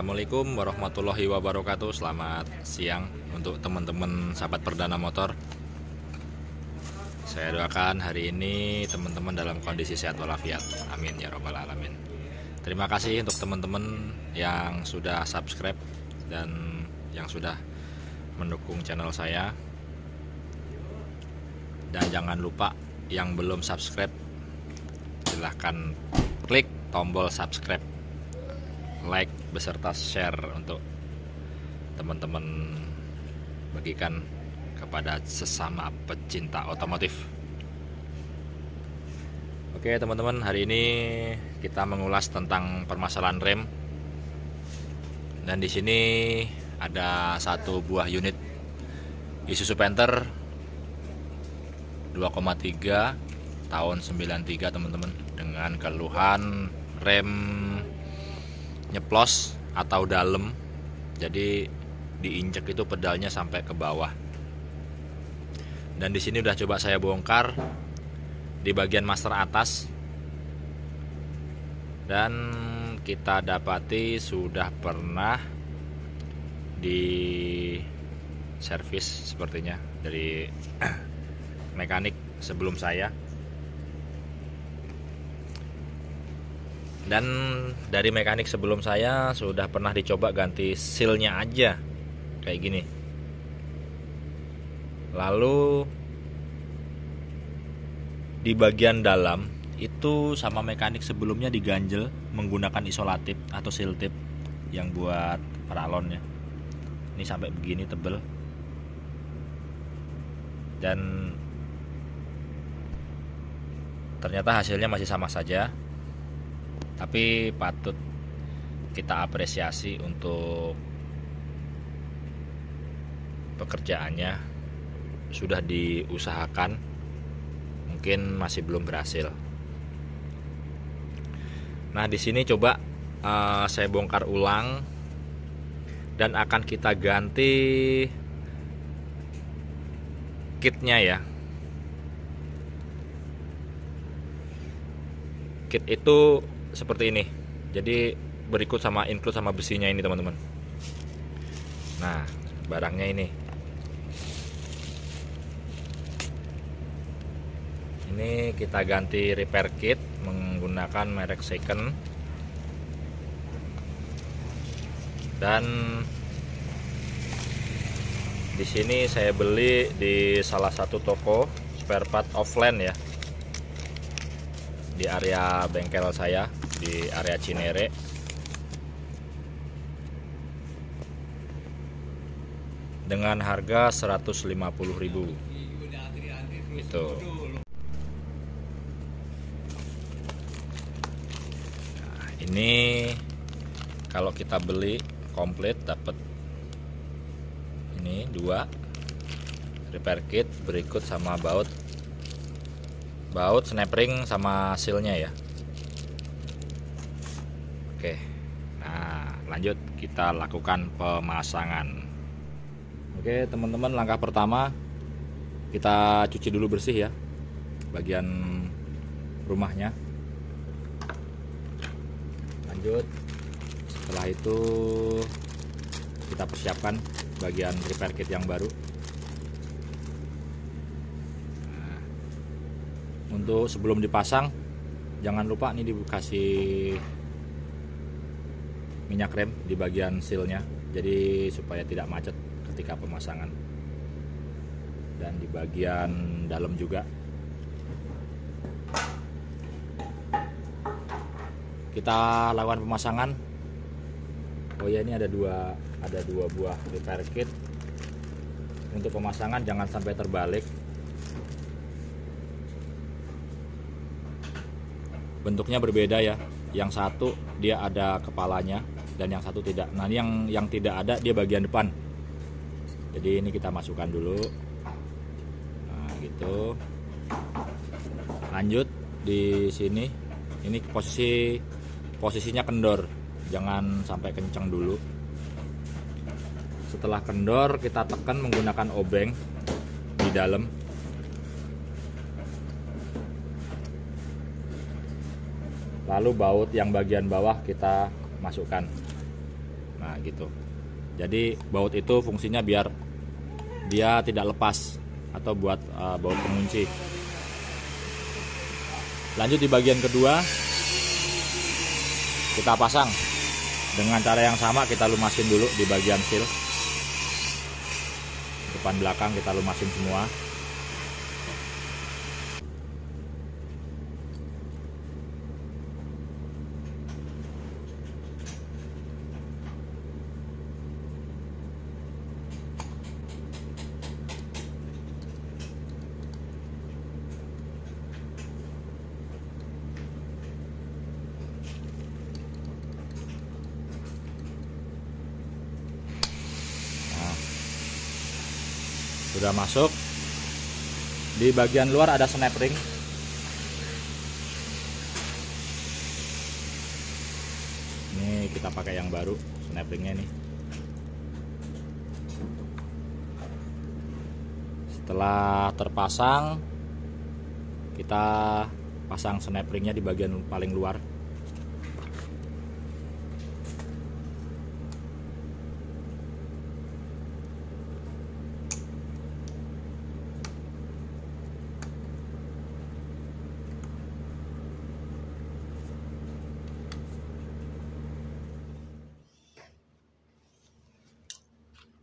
Assalamualaikum warahmatullahi wabarakatuh. Selamat siang untuk teman-teman sahabat perdana motor. Saya doakan hari ini teman-teman dalam kondisi sehat walafiat. Amin ya robbal alamin. Terima kasih untuk teman-teman yang sudah subscribe dan yang sudah mendukung channel saya. Dan jangan lupa yang belum subscribe, silahkan klik tombol subscribe, like beserta share untuk teman-teman bagikan kepada sesama pecinta otomotif. Oke teman-teman, hari ini kita mengulas tentang permasalahan rem. Dan di sini ada satu buah unit Isuzu Panther 2,3 tahun 93 teman-teman, dengan keluhan rem nyeplos atau dalam, jadi diinjek itu pedalnya sampai ke bawah. Dan di sini udah coba saya bongkar di bagian master atas, dan kita dapati sudah pernah di servis sepertinya dari mekanik sebelum saya. Dan dari mekanik sebelum saya sudah pernah dicoba ganti sealnya aja kayak gini. Lalu di bagian dalam itu sama mekanik sebelumnya diganjel menggunakan isolatif atau seal tip yang buat paralonnya. Ini sampai begini tebel. Dan ternyata hasilnya masih sama saja. Tapi patut kita apresiasi untuk pekerjaannya, sudah diusahakan, mungkin masih belum berhasil. Nah di sini coba saya bongkar ulang dan akan kita ganti kitnya ya. Kit itu seperti ini, jadi berikut sama include sama besinya ini teman-teman. Nah barangnya ini kita ganti repair kit menggunakan merek second. Dan di sini saya beli di salah satu toko spare part offline ya, di area bengkel saya di area Cinere. Dengan harga 150.000 itu. Nah, ini kalau kita beli komplit dapat ini 2 repair kit berikut sama baut snap ring sama sealnya ya. Oke, nah lanjut kita lakukan pemasangan. Oke teman-teman, langkah pertama kita cuci dulu bersih ya bagian rumahnya. Lanjut, setelah itu kita persiapkan bagian repair kit yang baru. Nah, untuk sebelum dipasang jangan lupa nih dikasih minyak rem di bagian sealnya, jadi supaya tidak macet ketika pemasangan. Dan di bagian dalam juga kita lakukan pemasangan. Oh ya, ini ada dua buah repair kit. Untuk pemasangan jangan sampai terbalik. Bentuknya berbeda ya. Yang satu dia ada kepalanya dan yang satu tidak. Nah ini yang tidak ada dia bagian depan. Jadi ini kita masukkan dulu. Nah gitu. Lanjut di sini. Ini posisinya kendor. Jangan sampai kencang dulu. Setelah kendor kita tekan menggunakan obeng di dalam. Lalu baut yang bagian bawah kita masukkan. Nah gitu. Jadi baut itu fungsinya biar dia tidak lepas atau buat baut pengunci. Lanjut di bagian kedua, kita pasang dengan cara yang sama. Kita lumasin dulu di bagian seal, depan belakang kita lumasin semua. Sudah masuk. Di bagian luar ada snap ring. Ini kita pakai yang baru snap ringnya nih. Setelah terpasang, kita pasang snap ringnya di bagian paling luar.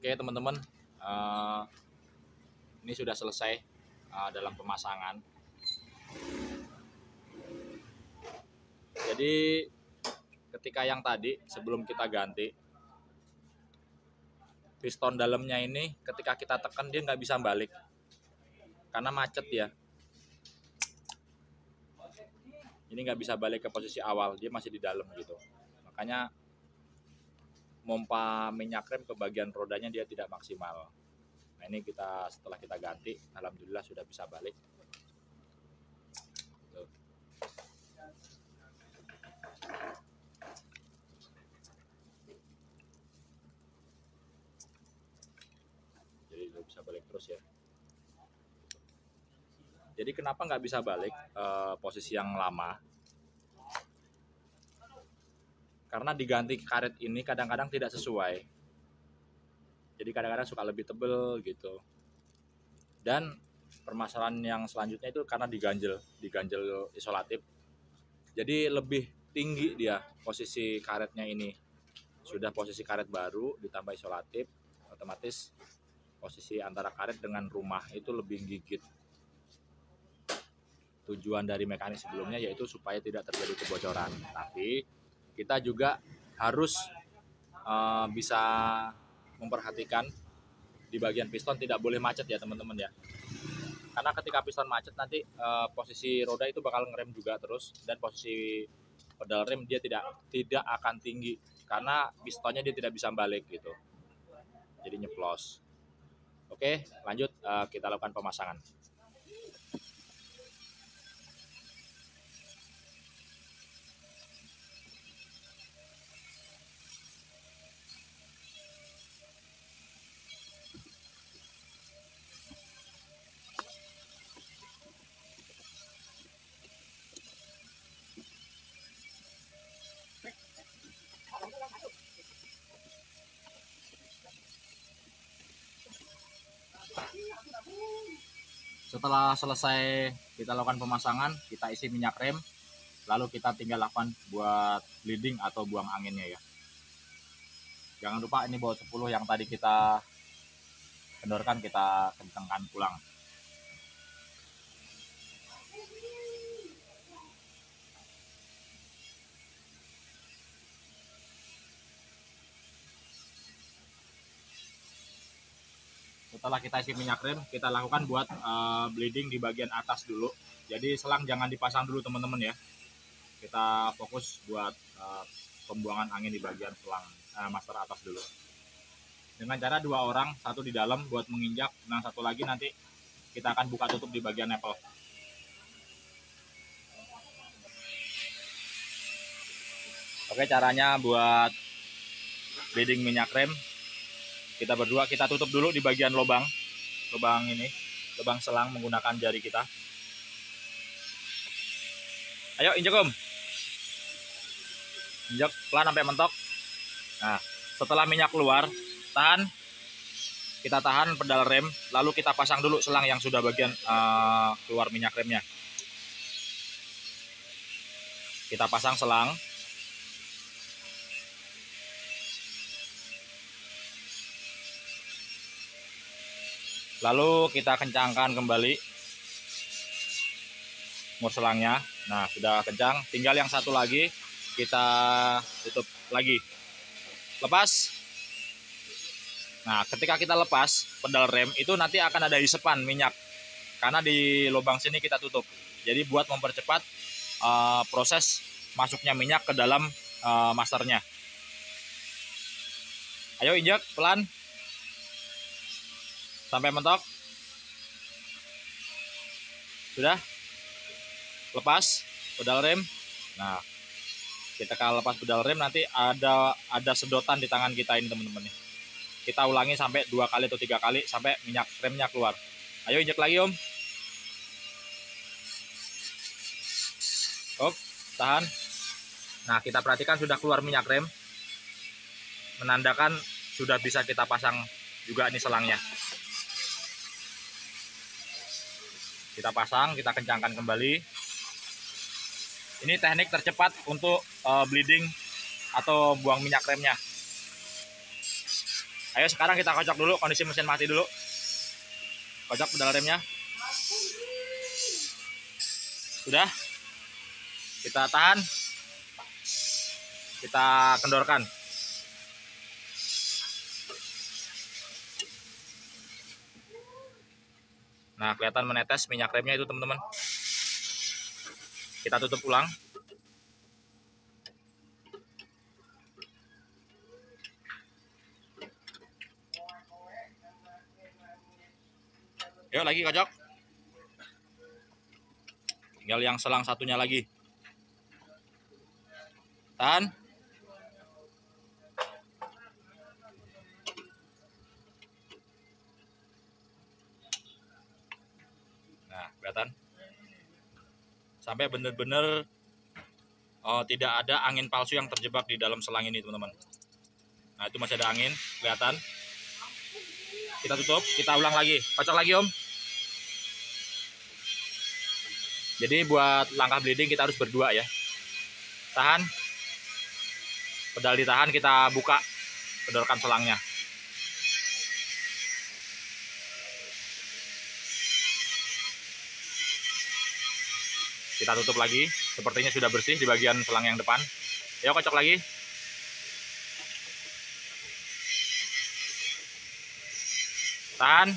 Oke teman-teman, ini sudah selesai dalam pemasangan. Jadi ketika yang tadi sebelum kita ganti, piston dalamnya ini ketika kita tekan dia nggak bisa balik karena macet ya. Ini nggak bisa balik ke posisi awal, dia masih di dalam gitu. Makanya pompa minyak rem ke bagian rodanya dia tidak maksimal. Nah ini setelah kita ganti, alhamdulillah sudah bisa balik. Tuh. Jadi udah bisa balik terus ya. Jadi kenapa nggak bisa balik posisi yang lama? Karena diganti karet ini kadang-kadang tidak sesuai. Jadi kadang-kadang suka lebih tebel gitu. Dan permasalahan yang selanjutnya itu karena diganjel isolatif. Jadi lebih tinggi dia posisi karetnya ini. Sudah posisi karet baru ditambah isolatif, otomatis posisi antara karet dengan rumah itu lebih gigit. Tujuan dari mekanik sebelumnya yaitu supaya tidak terjadi kebocoran. Tapi kita juga harus bisa memperhatikan di bagian piston tidak boleh macet ya teman-teman ya. Karena ketika piston macet nanti posisi roda itu bakal ngerem juga terus, dan posisi pedal rem dia tidak akan tinggi karena pistonnya dia tidak bisa balik gitu. Jadi nyeplos. Oke, lanjut kita lakukan pemasangan. Setelah selesai kita lakukan pemasangan, kita isi minyak rem, lalu kita tinggal lakukan buat bleeding atau buang anginnya ya. Jangan lupa ini baut 10 yang tadi kita kendorkan, kita kencangkan pulang. Setelah kita isi minyak rem, kita lakukan buat bleeding di bagian atas dulu. Jadi selang jangan dipasang dulu teman-teman ya. Kita fokus buat pembuangan angin di bagian selang master atas dulu. Dengan cara 2 orang, satu di dalam buat menginjak, nah satu lagi nanti kita akan buka tutup di bagian nipple. Oke, caranya buat bleeding minyak rem, kita berdua kita tutup dulu di bagian lubang ini, lubang selang menggunakan jari kita. Ayo injek om, injek pelan sampai mentok. Nah Setelah minyak keluar, kita tahan pedal rem, lalu kita pasang dulu selang yang sudah bagian keluar minyak remnya. Kita pasang selang. Lalu kita kencangkan kembali mur selangnya. Nah, sudah kencang, tinggal yang satu lagi kita tutup lagi. Lepas. Nah, ketika kita lepas pedal rem itu nanti akan ada hisepan minyak. Karena di lubang sini kita tutup. Jadi buat mempercepat proses masuknya minyak ke dalam masternya. Ayo injek pelan sampai mentok. Sudah lepas pedal rem. Nah, kita kalau lepas pedal rem nanti ada sedotan di tangan kita ini teman-teman. Kita ulangi sampai 2 kali atau 3 kali sampai minyak remnya keluar. Ayo injek lagi om. Op, tahan. Nah, kita perhatikan sudah keluar minyak rem, menandakan sudah bisa kita pasang juga ini selangnya. Kita pasang, kita kencangkan kembali. Ini teknik tercepat untuk bleeding atau buang minyak remnya. Ayo sekarang kita kocok dulu, kondisi mesin mati dulu. Kocok pedal remnya. Sudah. Kita tahan. Kita kendorkan. Nah, kelihatan menetes minyak remnya itu teman-teman. Kita tutup ulang. Yuk lagi kocok. Tinggal yang selang satunya lagi. Tahan. Nah, kelihatan. Sampai benar-benar tidak ada angin palsu yang terjebak di dalam selang ini, teman-teman. Nah, itu masih ada angin, kelihatan. Kita tutup, kita ulang lagi. Kocok lagi, Om. Jadi buat langkah bleeding kita harus berdua ya. Tahan. Pedal ditahan, kita buka, pedalkan selangnya. Kita tutup lagi. Sepertinya sudah bersih di bagian selang yang depan. Ayo kocok lagi. Tahan.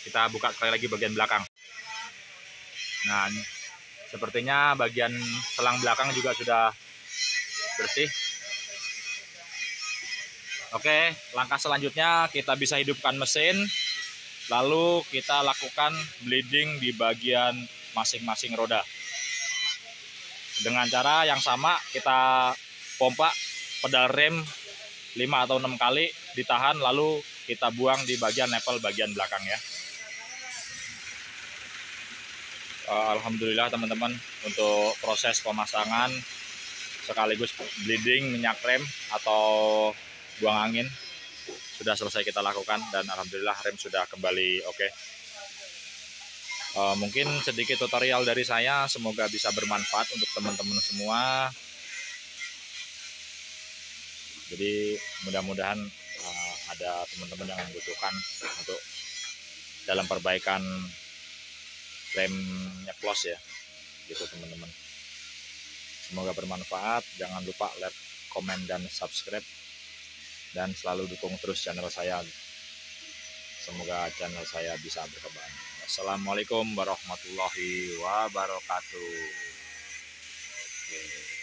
Kita buka sekali lagi bagian belakang. Nah, sepertinya bagian selang belakang juga sudah bersih. Oke, langkah selanjutnya kita bisa hidupkan mesin. Lalu kita lakukan bleeding di bagian masing-masing roda. Dengan cara yang sama, kita pompa pedal rem 5 atau 6 kali, ditahan, lalu kita buang di bagian nepel bagian belakang ya. Alhamdulillah teman-teman, untuk proses pemasangan sekaligus bleeding minyak rem atau buang angin sudah selesai kita lakukan, dan alhamdulillah rem sudah kembali oke. Mungkin sedikit tutorial dari saya, semoga bisa bermanfaat untuk teman-teman semua. Jadi mudah-mudahan ada teman-teman yang membutuhkan untuk dalam perbaikan rem nyeplos ya, gitu teman-teman. Semoga bermanfaat. Jangan lupa like, komen, dan subscribe, dan selalu dukung terus channel saya. Semoga channel saya bisa berkembang. Assalamualaikum warahmatullahi wabarakatuh. Oke.